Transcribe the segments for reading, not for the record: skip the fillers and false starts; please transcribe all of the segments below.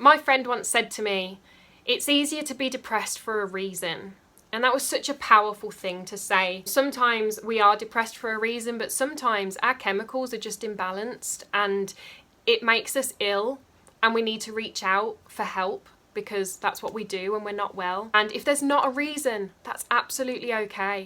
My friend once said to me, "It's easier to be depressed for a reason." And that was such a powerful thing to say. Sometimes we are depressed for a reason, but sometimes our chemicals are just imbalanced and it makes us ill and we need to reach out for help because that's what we do when we're not well. And if there's not a reason, that's absolutely okay.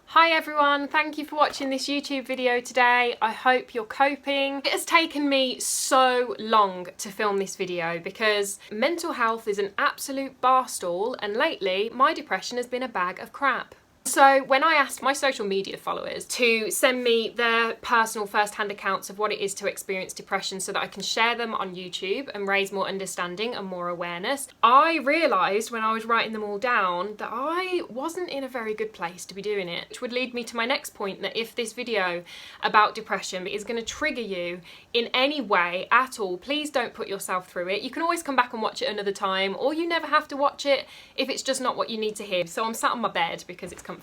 Hi everyone, thank you for watching this YouTube video today. I hope you're coping. It has taken me so long to film this video because mental health is an absolute barstool and lately my depression has been a bag of crap. So when I asked my social media followers to send me their personal first-hand accounts of what it is to experience depression so that I can share them on YouTube and raise more understanding and more awareness, I realised when I was writing them all down that I wasn't in a very good place to be doing it. Which would lead me to my next point, that if this video about depression is going to trigger you in any way at all, please don't put yourself through it. You can always come back and watch it another time, or you never have to watch it if it's just not what you need to hear. So I'm sat on my bed because it's comfy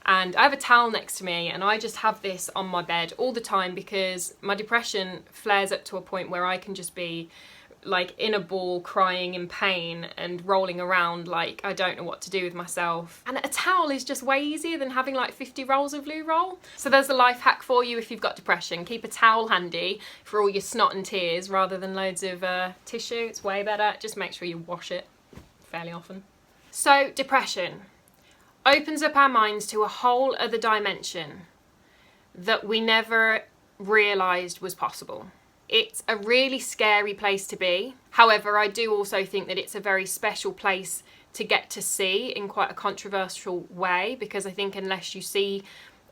and I have a towel next to me and I just have this on my bed all the time because my depression flares up to a point where I can just be like in a ball crying in pain and rolling around like I don't know what to do with myself. And a towel is just way easier than having like 50 rolls of loo roll. So there's a life hack for you if you've got depression. Keep a towel handy for all your snot and tears rather than loads of tissue. It's way better. Just make sure you wash it fairly often. So depression opens up our minds to a whole other dimension that we never realised was possible. It's a really scary place to be. However, I do also think that it's a very special place to get to see in quite a controversial way, because I think unless you see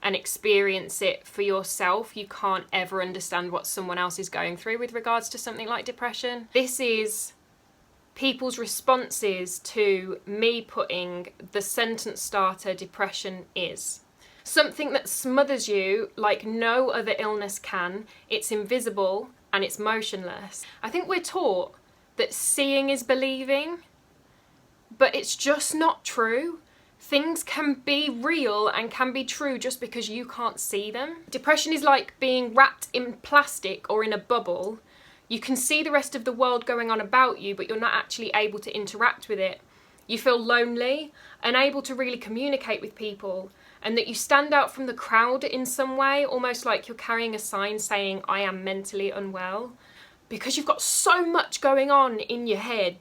and experience it for yourself, you can't ever understand what someone else is going through with regards to something like depression. This is people's responses to me putting the sentence starter depression is. Something that smothers you like no other illness can. It's invisible and it's motionless. I think we're taught that seeing is believing, but it's just not true. Things can be real and can be true just because you can't see them. Depression is like being wrapped in plastic or in a bubble. You can see the rest of the world going on about you, but you're not actually able to interact with it. You feel lonely, unable to really communicate with people, and that you stand out from the crowd in some way, almost like you're carrying a sign saying, "I am mentally unwell." Because you've got so much going on in your head.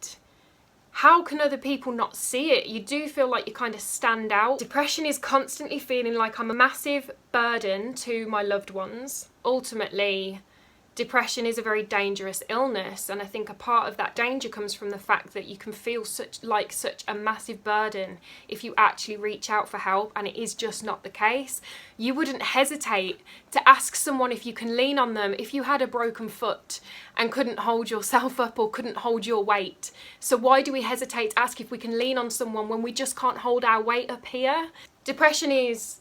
How can other people not see it? You do feel like you kind of stand out. Depression is constantly feeling like I'm a massive burden to my loved ones. Ultimately, depression is a very dangerous illness, and I think a part of that danger comes from the fact that you can feel such a massive burden if you actually reach out for help, and it is just not the case. You wouldn't hesitate to ask someone if you can lean on them if you had a broken foot and couldn't hold yourself up or couldn't hold your weight. So why do we hesitate to ask if we can lean on someone when we just can't hold our weight up here? Depression is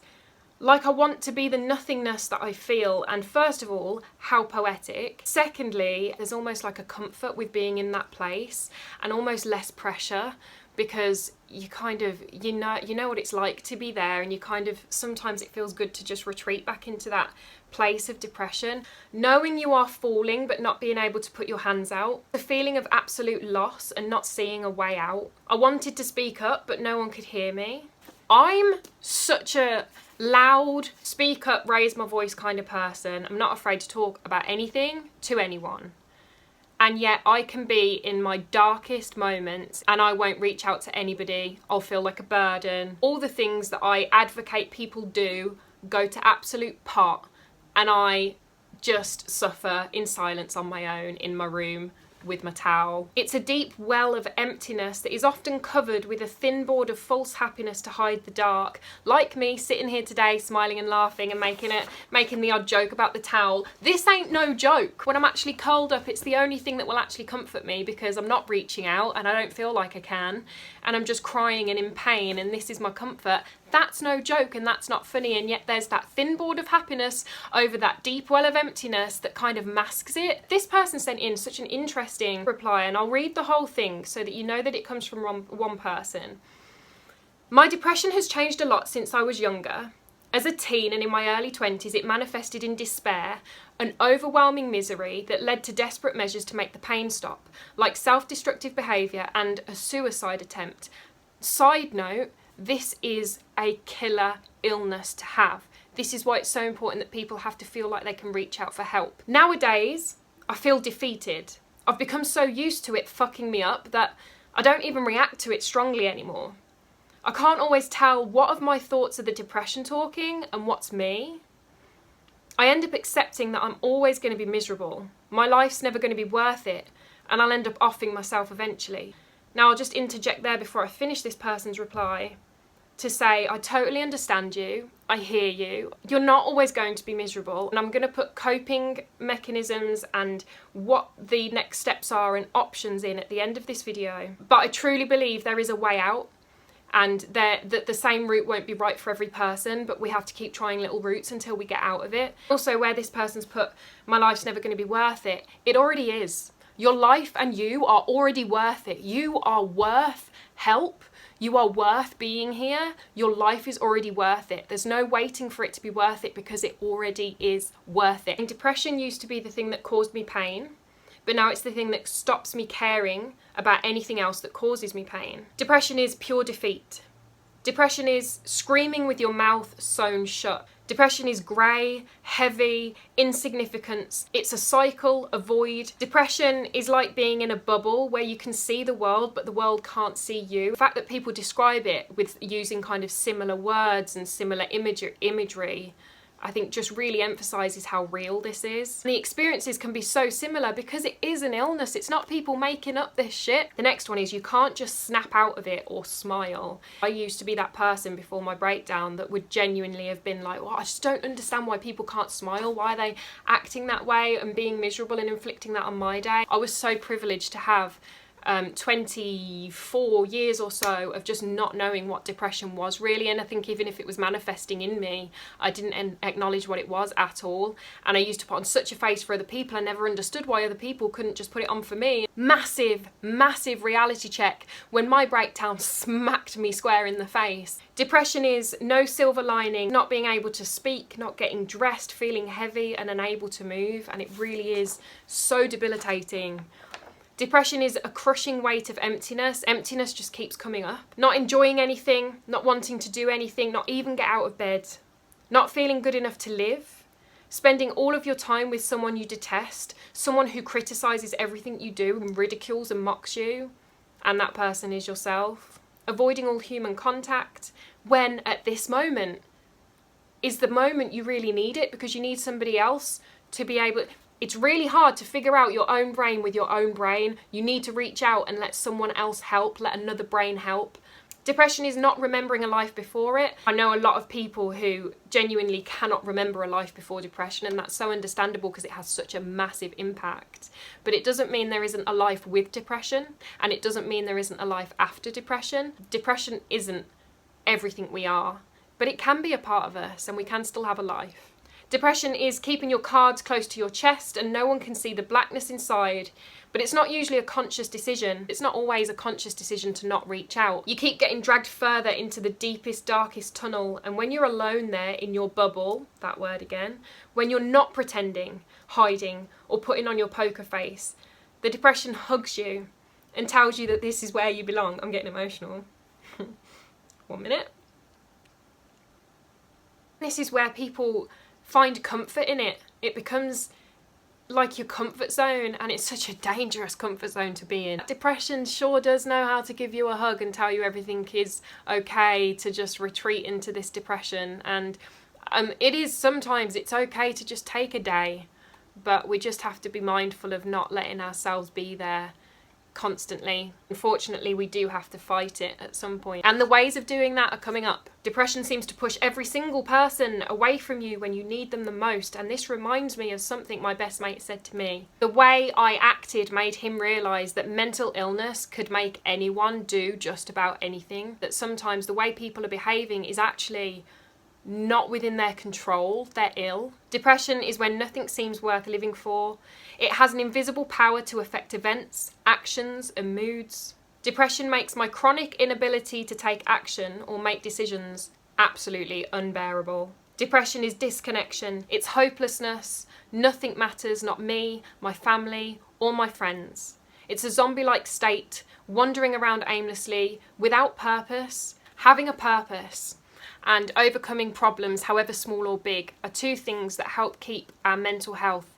like, I want to be the nothingness that I feel, and first of all, how poetic. Secondly, there's almost like a comfort with being in that place and almost less pressure, because you kind of, you know what it's like to be there, and you kind of, sometimes it feels good to just retreat back into that place of depression. Knowing you are falling but not being able to put your hands out. The feeling of absolute loss and not seeing a way out. I wanted to speak up but no one could hear me. I'm such a loud, speak up, raise my voice kind of person. I'm not afraid to talk about anything to anyone. And yet I can be in my darkest moments and I won't reach out to anybody. I'll feel like a burden. All the things that I advocate people do go to absolute pot, and I just suffer in silence on my own in my room with my towel. It's a deep well of emptiness that is often covered with a thin board of false happiness to hide the dark. Like me sitting here today smiling and laughing and making the odd joke about the towel. This ain't no joke. When I'm actually curled up, it's the only thing that will actually comfort me, because I'm not reaching out and I don't feel like I can, and I'm just crying and in pain, and this is my comfort. That's no joke and that's not funny, and yet there's that thin board of happiness over that deep well of emptiness that kind of masks it. This person sent in such an interesting reply, and I'll read the whole thing so that you know that it comes from one person. My depression has changed a lot since I was younger. As a teen and in my early 20s, it manifested in despair, an overwhelming misery that led to desperate measures to make the pain stop, like self-destructive behaviour and a suicide attempt. Side note, this is a killer illness to have. This is why it's so important that people have to feel like they can reach out for help. Nowadays, I feel defeated. I've become so used to it fucking me up that I don't even react to it strongly anymore. I can't always tell what of my thoughts are the depression talking and what's me. I end up accepting that I'm always going to be miserable. My life's never going to be worth it, and I'll end up offing myself eventually. Now, I'll just interject there before I finish this person's reply to say I totally understand you, I hear you. You're not always going to be miserable, and I'm going to put coping mechanisms and what the next steps are and options in at the end of this video. But I truly believe there is a way out, and that the same route won't be right for every person, but we have to keep trying little routes until we get out of it. Also, where this person's put, my life's never going to be worth it, it already is. Your life and you are already worth it. You are worth help. You are worth being here. Your life is already worth it. There's no waiting for it to be worth it because it already is worth it. And depression used to be the thing that caused me pain, but now it's the thing that stops me caring about anything else that causes me pain. Depression is pure defeat. Depression is screaming with your mouth sewn shut. Depression is grey, heavy, insignificance. It's a cycle, a void. Depression is like being in a bubble where you can see the world, but the world can't see you. The fact that people describe it with using kind of similar words and similar imagery, I think just really emphasises how real this is. And the experiences can be so similar because it is an illness. It's not people making up this shit. The next one is you can't just snap out of it or smile. I used to be that person before my breakdown that would genuinely have been like, well, I just don't understand why people can't smile. Why are they acting that way and being miserable and inflicting that on my day? I was so privileged to have 24 years or so of just not knowing what depression was really, and I think even if it was manifesting in me, I didn't acknowledge what it was at all, and I used to put on such a face for other people. I never understood why other people couldn't just put it on for me. Massive reality check when my breakdown smacked me square in the face. Depression is no silver lining, not being able to speak, not getting dressed, feeling heavy and unable to move, and it really is so debilitating. Depression is a crushing weight of emptiness. Emptiness just keeps coming up. Not enjoying anything, not wanting to do anything, not even get out of bed. Not feeling good enough to live. Spending all of your time with someone you detest, someone who criticises everything you do and ridicules and mocks you, and that person is yourself. Avoiding all human contact, when at this moment is the moment you really need it, because you need somebody else to be able... It's really hard to figure out your own brain with your own brain. You need to reach out and let someone else help, let another brain help. Depression is not remembering a life before it. I know a lot of people who genuinely cannot remember a life before depression, and that's so understandable because it has such a massive impact. But it doesn't mean there isn't a life with depression, and it doesn't mean there isn't a life after depression. Depression isn't everything we are, but it can be a part of us and we can still have a life. Depression is keeping your cards close to your chest and no one can see the blackness inside, but it's not usually a conscious decision. It's not always a conscious decision to not reach out. You keep getting dragged further into the deepest, darkest tunnel, and when you're alone there in your bubble, that word again, when you're not pretending, hiding, or putting on your poker face, the depression hugs you and tells you that this is where you belong. I'm getting emotional. 1 minute. This is where people find comfort in it. It becomes like your comfort zone, and it's such a dangerous comfort zone to be in. Depression sure does know how to give you a hug and tell you everything is okay, to just retreat into this depression. And it is sometimes it's okay to just take a day, but we just have to be mindful of not letting ourselves be there constantly. Unfortunately, we do have to fight it at some point, and the ways of doing that are coming up. Depression seems to push every single person away from you when you need them the most, and this reminds me of something my best mate said to me. The way I acted made him realise that mental illness could make anyone do just about anything, that sometimes the way people are behaving is actually not within their control. They're ill. Depression is when nothing seems worth living for. It has an invisible power to affect events, actions, and moods. Depression makes my chronic inability to take action or make decisions absolutely unbearable. Depression is disconnection. It's hopelessness. Nothing matters, not me, my family, or my friends. It's a zombie-like state, wandering around aimlessly, without purpose. Having a purpose and overcoming problems, however small or big, are two things that help keep our mental health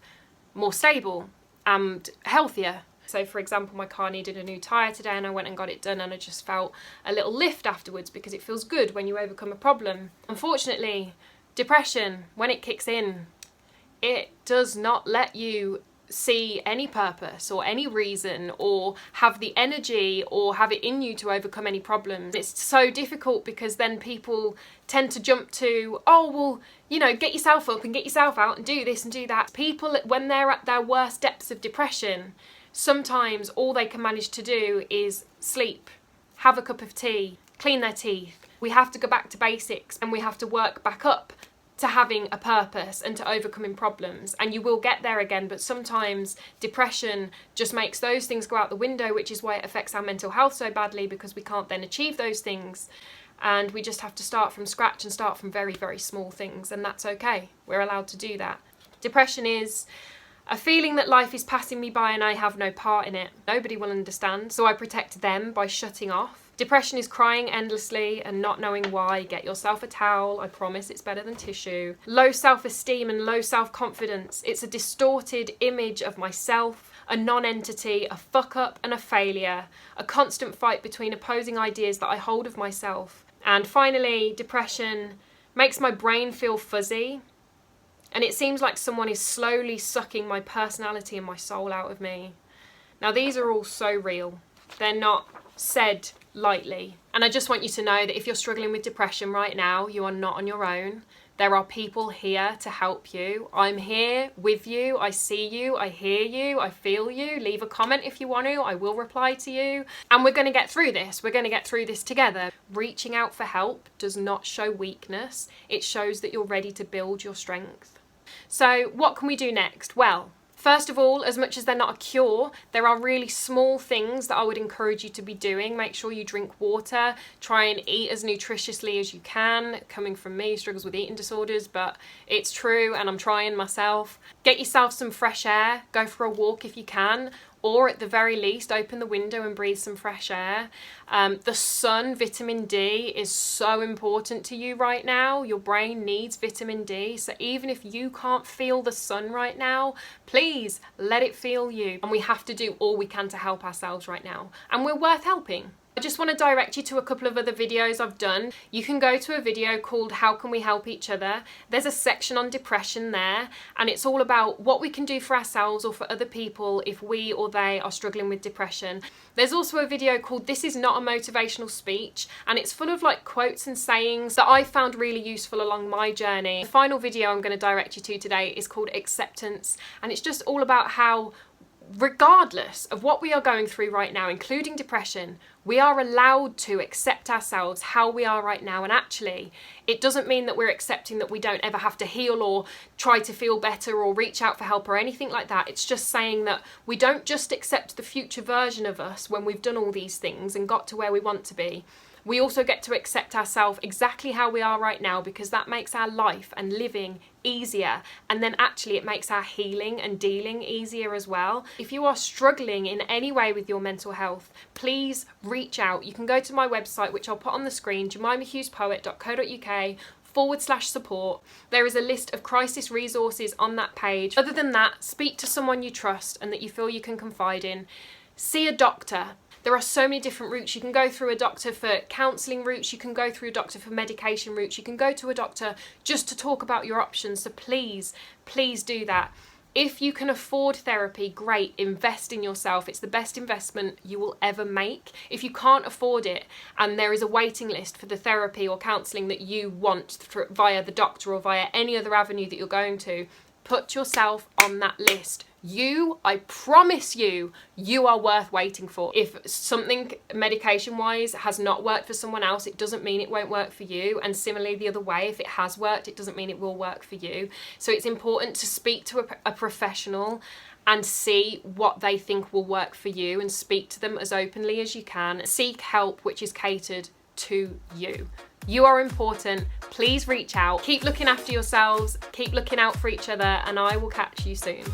more stable and healthier. So for example, my car needed a new tyre today and I went and got it done, and I just felt a little lift afterwards because it feels good when you overcome a problem. Unfortunately, depression, when it kicks in, it does not let you see any purpose or any reason or have the energy or have it in you to overcome any problems. It's so difficult because then people tend to jump to, oh, well, you know, get yourself up and get yourself out and do this and do that. People, when they're at their worst depths of depression, sometimes all they can manage to do is sleep, have a cup of tea, clean their teeth. We have to go back to basics and we have to work back up to having a purpose and to overcoming problems, and you will get there again, but sometimes depression just makes those things go out the window, which is why it affects our mental health so badly, because we can't then achieve those things, and we just have to start from scratch and start from very, very small things, and that's okay. We're allowed to do that. Depression is a feeling that life is passing me by and I have no part in it. Nobody will understand, so I protect them by shutting off. Depression is crying endlessly and not knowing why. Get yourself a towel, I promise it's better than tissue. Low self-esteem and low self-confidence. It's a distorted image of myself, a non-entity, a fuck-up and a failure, a constant fight between opposing ideas that I hold of myself. And finally, depression makes my brain feel fuzzy, and it seems like someone is slowly sucking my personality and my soul out of me. Now, these are all so real. They're not said lightly. And I just want you to know that if you're struggling with depression right now, you are not on your own. There are people here to help you. I'm here with you. I see you. I hear you. I feel you. Leave a comment if you want to. I will reply to you. And we're going to get through this. We're going to get through this together. Reaching out for help does not show weakness. It shows that you're ready to build your strength. So what can we do next? Well, first of all, as much as they're not a cure, there are really small things that I would encourage you to be doing. Make sure you drink water, try and eat as nutritiously as you can. Coming from me, who struggles with eating disorders, but it's true and I'm trying myself. Get yourself some fresh air, go for a walk if you can, or at the very least, open the window and breathe some fresh air. The sun, vitamin D, is so important to you right now. Your brain needs vitamin D. So even if you can't feel the sun right now, please let it feel you. And we have to do all we can to help ourselves right now. And we're worth helping. I just want to direct you to a couple of other videos I've done. You can go to a video called How Can We Help Each Other? There's a section on depression there, and it's all about what we can do for ourselves or for other people if we or they are struggling with depression. There's also a video called This Is Not a Motivational Speech, and it's full of like quotes and sayings that I found really useful along my journey. The final video I'm going to direct you to today is called Acceptance, and it's just all about how regardless of what we are going through right now, including depression, we are allowed to accept ourselves how we are right now. And actually, it doesn't mean that we're accepting that we don't ever have to heal or try to feel better or reach out for help or anything like that. It's just saying that we don't just accept the future version of us when we've done all these things and got to where we want to be. We also get to accept ourselves exactly how we are right now, because that makes our life and living easier, and then actually it makes our healing and dealing easier as well. If you are struggling in any way with your mental health, please reach out. You can go to my website, which I'll put on the screen, jemimahughespoet.co.uk/support. There is a list of crisis resources on that page. Other than that, speak to someone you trust and that you feel you can confide in. See a doctor. There are so many different routes. You can go through a doctor for counselling routes, you can go through a doctor for medication routes, you can go to a doctor just to talk about your options. So please, please do that. If you can afford therapy, great, invest in yourself. It's the best investment you will ever make. If you can't afford it and there is a waiting list for the therapy or counselling that you want via the doctor or via any other avenue that you're going to, put yourself on that list. You, I promise you, you are worth waiting for. If something medication-wise has not worked for someone else, it doesn't mean it won't work for you. And similarly the other way, if it has worked, it doesn't mean it will work for you. So it's important to speak to a professional and see what they think will work for you and speak to them as openly as you can. Seek help which is catered to you. You are important. please reach out. Keep looking after yourselves, keep looking out for each other, and I will catch you soon.